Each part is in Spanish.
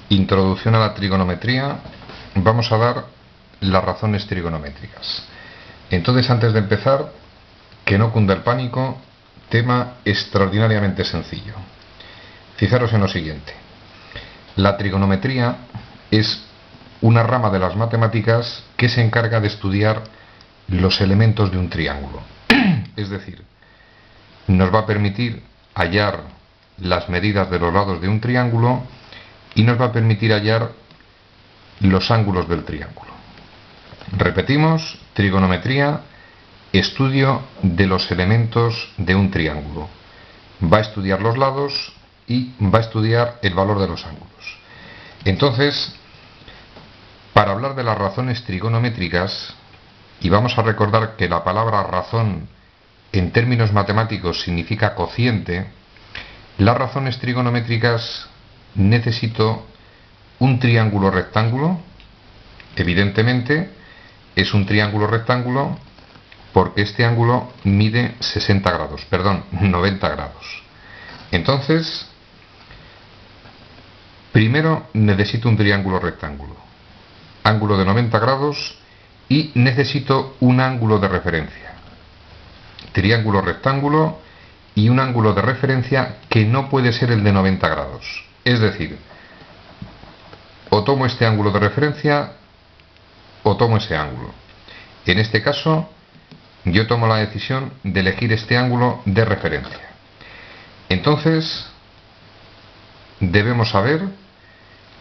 Introducción a la trigonometría. Vamos a dar las razones trigonométricas. Entonces, antes de empezar, que no cunda el pánico, tema extraordinariamente sencillo. Fijaros en lo siguiente. La trigonometría es una rama de las matemáticas que se encarga de estudiar los elementos de un triángulo. Es decir, nos va a permitir hallar las medidas de los lados de un triángulo y nos va a permitir hallar los ángulos del triángulo. Repetimos, trigonometría, estudio de los elementos de un triángulo. Va a estudiar los lados y va a estudiar el valor de los ángulos. Entonces, para hablar de las razones trigonométricas, y vamos a recordar que la palabra razón en términos matemáticos significa cociente, las razones trigonométricas necesito un triángulo rectángulo. Evidentemente es un triángulo rectángulo porque este ángulo mide 90 grados. Entonces, primero necesito un triángulo rectángulo, ángulo de 90 grados, y necesito un ángulo de referencia. Triángulo rectángulo y un ángulo de referencia que no puede ser el de 90 grados. Es decir, o tomo este ángulo de referencia o tomo ese ángulo. En este caso, yo tomo la decisión de elegir este ángulo de referencia. Entonces, debemos saber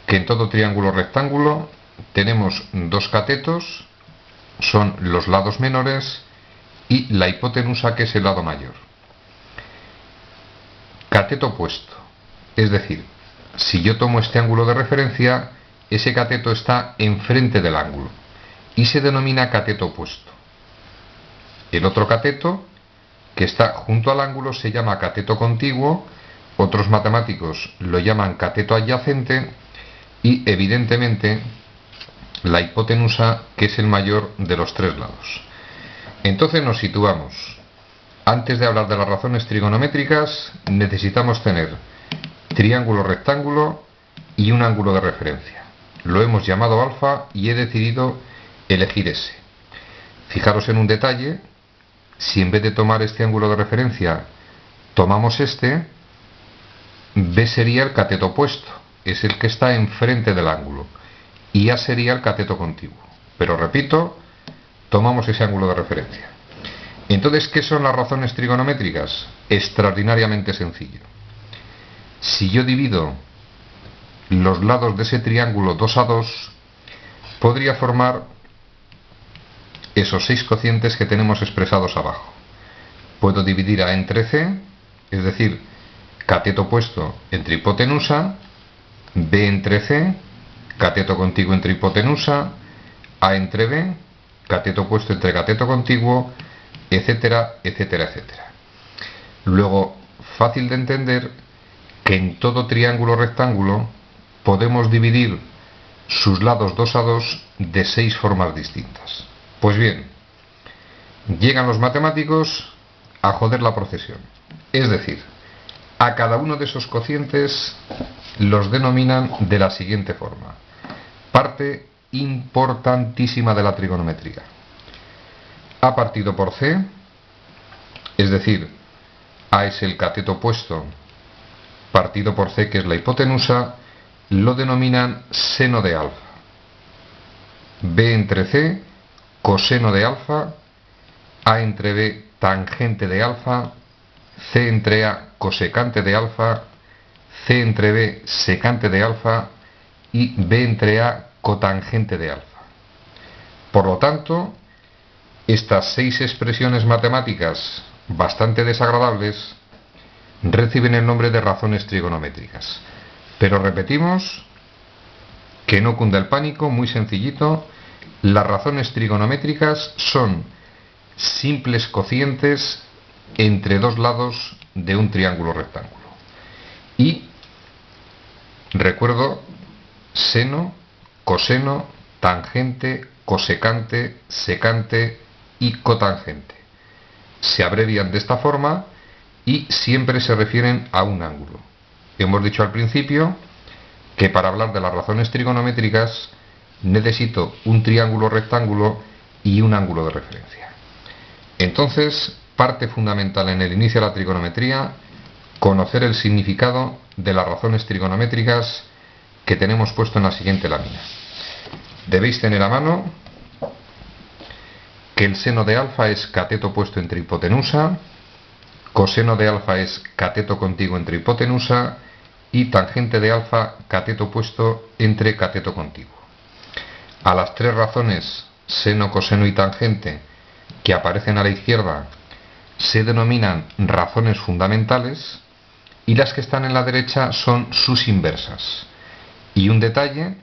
que en todo triángulo rectángulo tenemos dos catetos, son los lados menores, y la hipotenusa, que es el lado mayor. Cateto opuesto, es decir, si yo tomo este ángulo de referencia, ese cateto está enfrente del ángulo y se denomina cateto opuesto. El otro cateto, que está junto al ángulo, se llama cateto contiguo, otros matemáticos lo llaman cateto adyacente, y evidentemente la hipotenusa, que es el mayor de los tres lados. Entonces nos situamos. Antes de hablar de las razones trigonométricas, necesitamos tener triángulo rectángulo y un ángulo de referencia. Lo hemos llamado alfa y he decidido elegir ese. Fijaros en un detalle: si en vez de tomar este ángulo de referencia tomamos este, B sería el cateto opuesto, es el que está enfrente del ángulo, y A sería el cateto contiguo. Pero repito, tomamos ese ángulo de referencia. Entonces, ¿qué son las razones trigonométricas? Extraordinariamente sencillo. Si yo divido los lados de ese triángulo 2 a 2, podría formar esos 6 cocientes que tenemos expresados abajo. Puedo dividir A entre C, es decir, cateto opuesto entre hipotenusa, B entre C, cateto contiguo entre hipotenusa, A entre B, cateto opuesto entre cateto contiguo, etcétera, etcétera, etcétera. Luego, fácil de entender que en todo triángulo rectángulo podemos dividir sus lados 2 a 2 de 6 formas distintas. Pues bien, llegan los matemáticos a joder la procesión. Es decir, a cada uno de esos cocientes los denominan de la siguiente forma. Parte importantísima de la trigonometría. A partido por C, es decir, A es el cateto opuesto, partido por C, que es la hipotenusa, lo denominan seno de alfa. B entre C, coseno de alfa, A entre B, tangente de alfa, C entre A, cosecante de alfa, C entre B, secante de alfa, y B entre A, cotangente de alfa. Por lo tanto, estas 6 expresiones matemáticas bastante desagradables reciben el nombre de razones trigonométricas. Pero repetimos, que no cunda el pánico, muy sencillito. Las razones trigonométricas son simples cocientes entre dos lados de un triángulo rectángulo. Y recuerdo: seno, coseno, tangente, cosecante, secante y cotangente. Se abrevian de esta forma y siempre se refieren a un ángulo. Hemos dicho al principio que para hablar de las razones trigonométricas necesito un triángulo rectángulo y un ángulo de referencia. Entonces, parte fundamental en el inicio de la trigonometría, conocer el significado de las razones trigonométricas que tenemos puesto en la siguiente lámina. Debéis tener a mano que el seno de alfa es cateto puesto entre hipotenusa, coseno de alfa es cateto contiguo entre hipotenusa y tangente de alfa cateto puesto entre cateto contiguo. A las tres razones seno, coseno y tangente que aparecen a la izquierda se denominan razones fundamentales y las que están en la derecha son sus inversas. Y un detalle,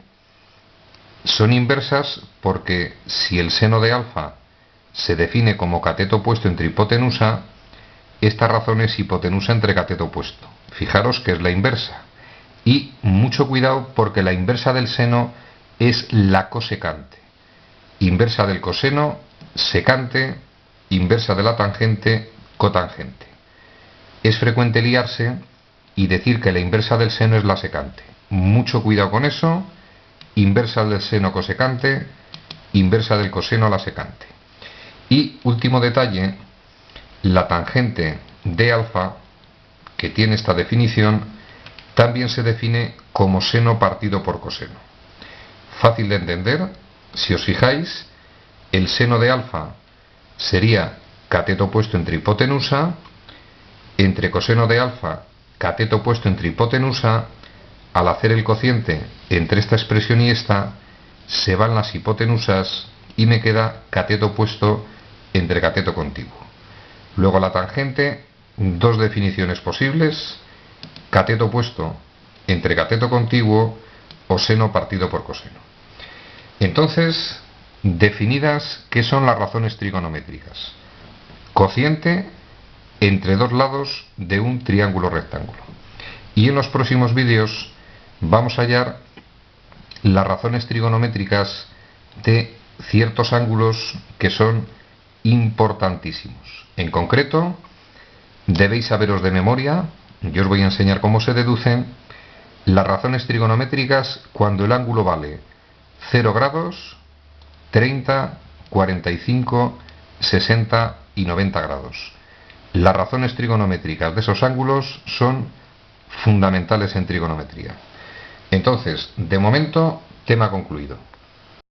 son inversas porque si el seno de alfa se define como cateto opuesto entre hipotenusa, esta razón es hipotenusa entre cateto opuesto. Fijaros que es la inversa. Y mucho cuidado porque la inversa del seno es la cosecante. Inversa del coseno, secante, inversa de la tangente, cotangente. Es frecuente liarse y decir que la inversa del seno es la secante. Mucho cuidado con eso. Inversa del seno cosecante, inversa del coseno la secante. Y último detalle, la tangente de alfa, que tiene esta definición, también se define como seno partido por coseno. Fácil de entender, si os fijáis, el seno de alfa sería cateto opuesto entre hipotenusa, entre coseno de alfa, cateto opuesto entre hipotenusa. Al hacer el cociente entre esta expresión y esta, se van las hipotenusas y me queda cateto opuesto entre cateto contiguo. Luego la tangente, dos definiciones posibles: cateto opuesto entre cateto contiguo o seno partido por coseno. Entonces, definidas, ¿qué son las razones trigonométricas? Cociente entre dos lados de un triángulo rectángulo. Y en los próximos vídeos vamos a hallar las razones trigonométricas de ciertos ángulos que son importantísimos. En concreto, debéis saberos de memoria, yo os voy a enseñar cómo se deducen las razones trigonométricas cuando el ángulo vale 0 grados, 30, 45, 60 y 90 grados. Las razones trigonométricas de esos ángulos son fundamentales en trigonometría. Entonces, de momento, tema concluido.